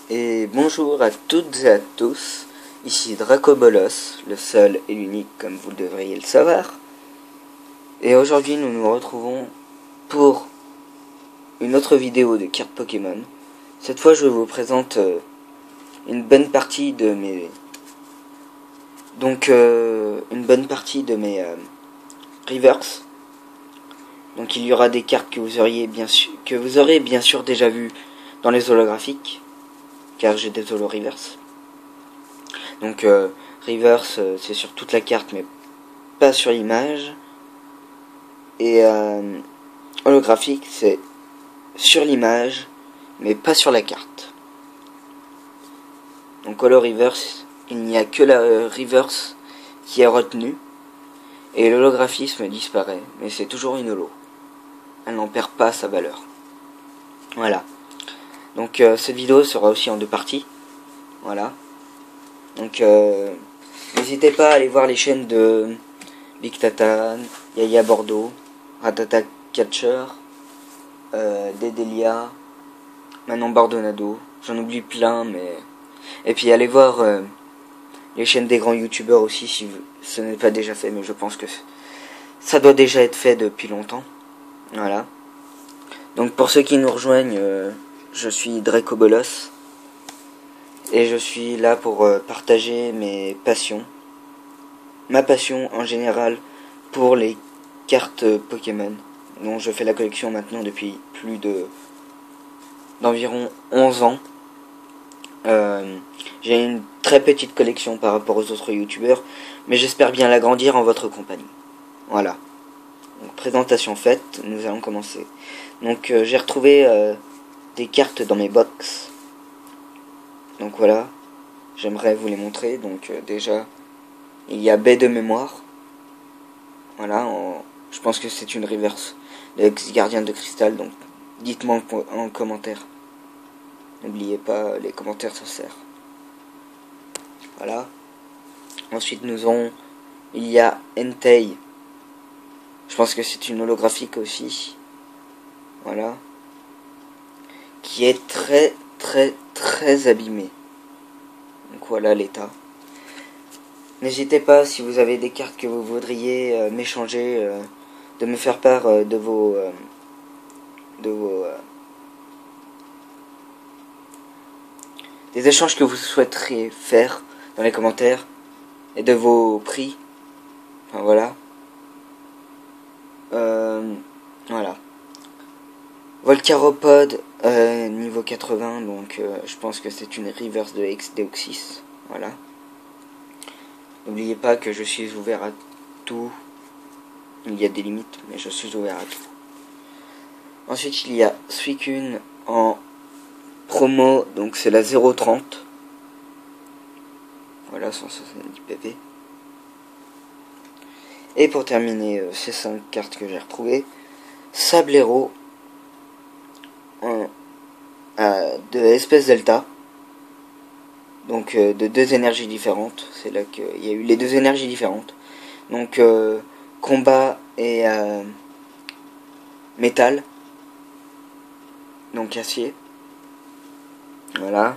Et bonjour à toutes et à tous, ici Dracobolos, le seul et l'unique comme vous devriez le savoir. Et aujourd'hui nous nous retrouvons pour une autre vidéo de cartes Pokémon. Cette fois je vous présente une bonne partie de mes... reverse. Donc il y aura des cartes que vous aurez bien sûr déjà vues dans les holographiques, car j'ai des holo reverse. Donc reverse c'est sur toute la carte mais pas sur l'image. Et holographique c'est sur l'image mais pas sur la carte. Donc holo reverse, il n'y a que la reverse qui est retenue. Et l'holographisme disparaît, mais c'est toujours une holo. Elle n'en perd pas sa valeur. Voilà. Donc cette vidéo sera aussi en deux parties. Voilà. Donc n'hésitez pas à aller voir les chaînes de Big Tatan, Yaya Bordeaux, Ratata Catcher, Dedelia, Manon Bardonado. J'en oublie plein, mais... Et puis allez voir les chaînes des grands youtubeurs aussi, si ce n'est pas déjà fait, mais je pense que ça doit déjà être fait depuis longtemps. Voilà. Donc pour ceux qui nous rejoignent, je suis Dracobolos. Et je suis là pour partager mes passions. Ma passion en général pour les cartes Pokémon, dont je fais la collection maintenant depuis plus d'environ 11 ans. J'ai une très petite collection par rapport aux autres youtubeurs, mais j'espère bien l'agrandir en votre compagnie. Voilà. Donc, présentation faite, nous allons commencer. Donc j'ai retrouvé des cartes dans mes box. Donc voilà, j'aimerais vous les montrer. Donc déjà, il y a baie de mémoire. Voilà, je pense que c'est une reverse de l'ex-gardien de cristal. Donc dites-moi en commentaire. N'oubliez pas, les commentaires ça sert. Voilà. Ensuite il y a Entei. Je pense que c'est une holographique aussi. Voilà. Qui est très très abîmée. Donc voilà l'état. N'hésitez pas, si vous avez des cartes que vous voudriez m'échanger, de me faire part de vos des échanges que vous souhaiteriez faire dans les commentaires et de vos prix. Enfin voilà. Voilà. Volcaropod niveau 80, donc je pense que c'est une reverse de Deoxys. Voilà. N'oubliez pas que je suis ouvert à tout. Il y a des limites, mais je suis ouvert à tout. Ensuite, il y a Suicune en promo, donc c'est la 030. Voilà, 170 pp. Et pour terminer ces 5 cartes que j'ai retrouvées, Sablero de espèce Delta. Donc de deux énergies différentes. C'est là qu'il y a eu les deux énergies différentes. Donc combat et métal. Donc acier. Voilà.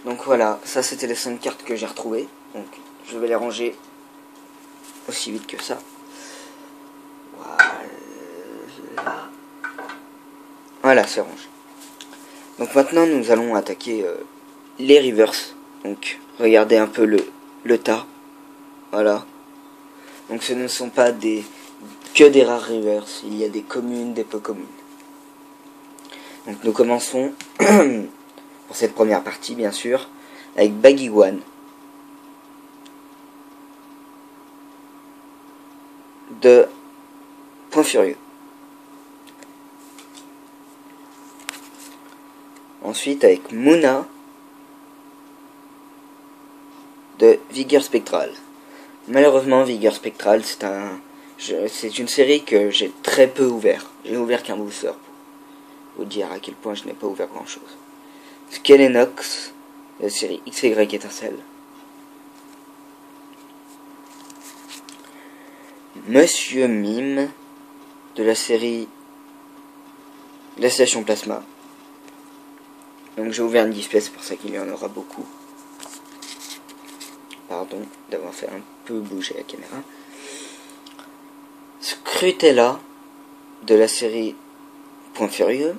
Donc voilà, ça c'était les 5 cartes que j'ai retrouvées. Donc je vais les ranger aussi vite que ça. Voilà. Voilà, c'est rangé. Donc maintenant nous allons attaquer les reverse. Donc regardez un peu le tas. Voilà. Donc ce ne sont pas que des rares reverse. Il y a des communes, des peu communes. Donc nous commençons pour cette première partie bien sûr avec Baguiguane de Point Furieux. Ensuite avec Muna de Vigueur Spectrale. Malheureusement Vigueur Spectrale c'est une série que j'ai très peu ouvert. J'ai ouvert qu'un booster pour vous dire à quel point je n'ai pas ouvert grand chose. Skelenox de la série XY Étincelle. Monsieur Mime de la série La Station Plasma. Donc j'ai ouvert un display, c'est pour ça qu'il y en aura beaucoup. Pardon d'avoir fait un peu bouger la caméra. Scrutella de la série Point Furieux.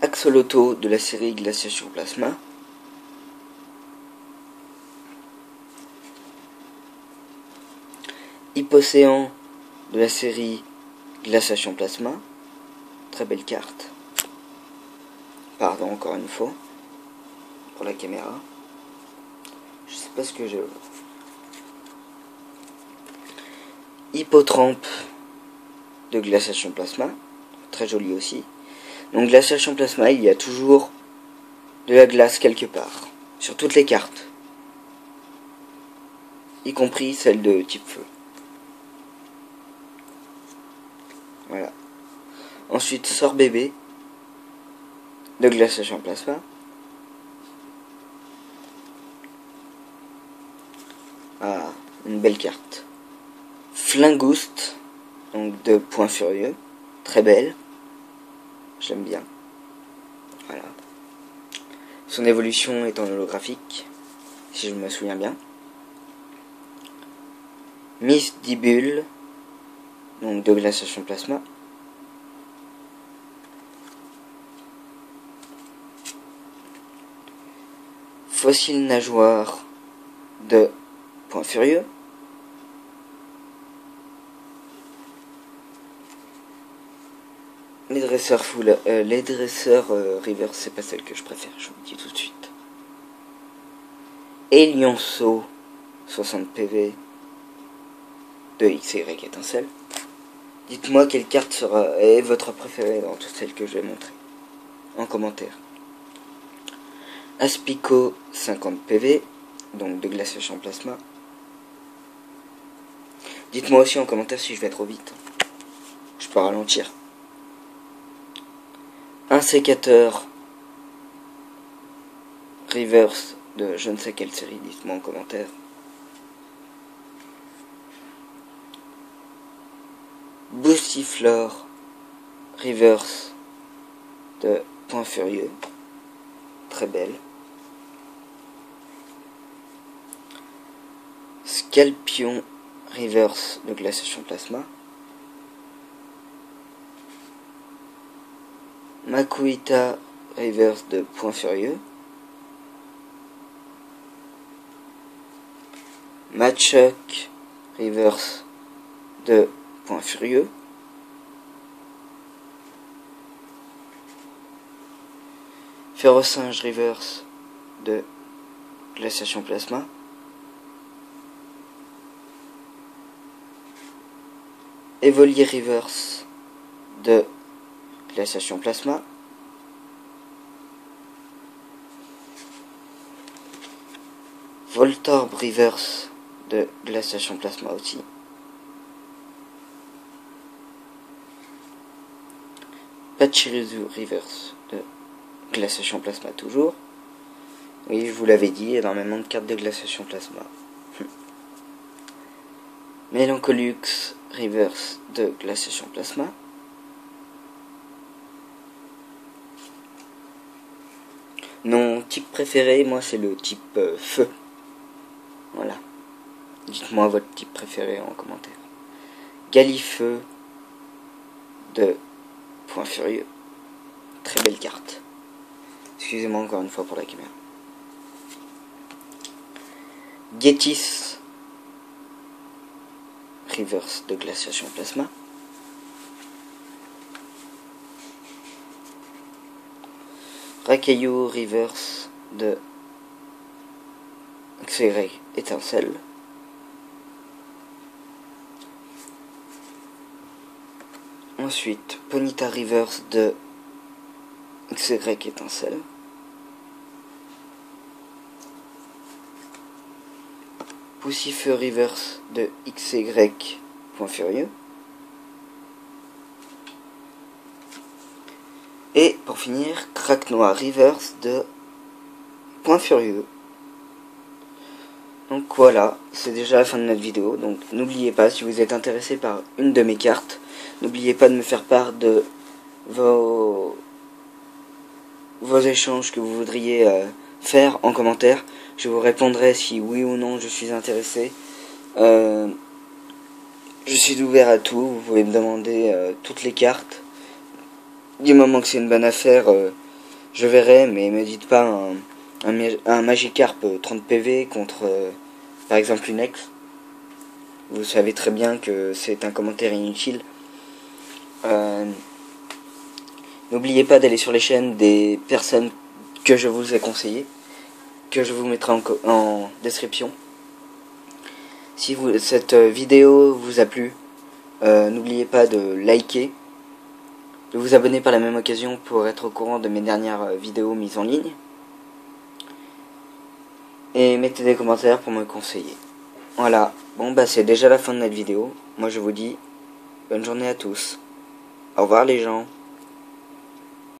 Axolotl de la série Glaciation Plasma. Hypocéan de la série Glaciation Plasma. Très belle carte. Pardon encore une fois pour la caméra. Je sais pas ce que j'ai. Hippotrampe de Glaciation Plasma. Très joli aussi. Donc Glaciation Plasma, il y a toujours de la glace quelque part. Sur toutes les cartes. Y compris celle de type feu. Voilà. Ensuite, Sort Bébé de Glaciation Plasma. Ah, une belle carte. Flingouste, donc de Point Furieux. Très belle. J'aime bien. Voilà. Son évolution est en holographique, si je me souviens bien. Miss Dibule, donc de Glaciation Plasma. Fossile Nageoire de Point Furieux. Les dresseurs Reverse, c'est pas celle que je préfère, je vous le dis tout de suite. Et Lionceau 60 PV de XY Étincelle. Dites-moi quelle carte est votre préférée dans toutes celles que je vais montrer en commentaire. Aspico 50 PV, donc de Glaciation Plasma. Dites-moi aussi en commentaire si je vais trop vite. Je peux ralentir. Un sécateur Reverse de je ne sais quelle série, dites-moi en commentaire. Boostiflore Reverse de Point Furieux. Très belle. Scalpion Reverse de Glaciation Plasma. Makuita Reverse de Point Furieux. Machoke Reverse de Point Furieux. Férocinge Reverse de Glaciation Plasma. Evolier Reverse de Glaciation Plasma. Voltorb Reverse de Glaciation Plasma aussi. Pachirisu Reverse de Glaciation Plasma toujours. Oui, je vous l'avais dit, énormément de cartes de Glaciation Plasma. Melancholux Reverse de Glaciation Plasma. Mon type préféré, moi, c'est le type feu. Voilà. Dites-moi votre type préféré en commentaire. Galifeu de Point Furieux. Très belle carte. Excusez-moi encore une fois pour la caméra. Getis Reverse de Glaciation Plasma. Rakayu Reverse de XY Étincelle. Ensuite, Ponyta Reverse de XY Étincelle. Poussifeu Reverse de XY Point Furieux. Et pour finir, Crack Noir Reverse de Point Furieux. Donc voilà, c'est déjà la fin de notre vidéo. Donc n'oubliez pas, si vous êtes intéressé par une de mes cartes, n'oubliez pas de me faire part de vos échanges que vous voudriez faire en commentaire. Je vous répondrai si oui ou non je suis intéressé. Je suis ouvert à tout, vous pouvez me demander toutes les cartes. Du moment que c'est une bonne affaire, je verrai, mais me dites pas un Magikarp 30 PV contre par exemple une ex. Vous savez très bien que c'est un commentaire inutile. N'oubliez pas d'aller sur les chaînes des personnes que je vous ai conseillées, que je vous mettrai en description. Si cette vidéo vous a plu, n'oubliez pas de liker, de vous abonner par la même occasion pour être au courant de mes dernières vidéos mises en ligne. Et mettez des commentaires pour me conseiller. Voilà, bon bah c'est déjà la fin de notre vidéo. Moi je vous dis bonne journée à tous. Au revoir les gens.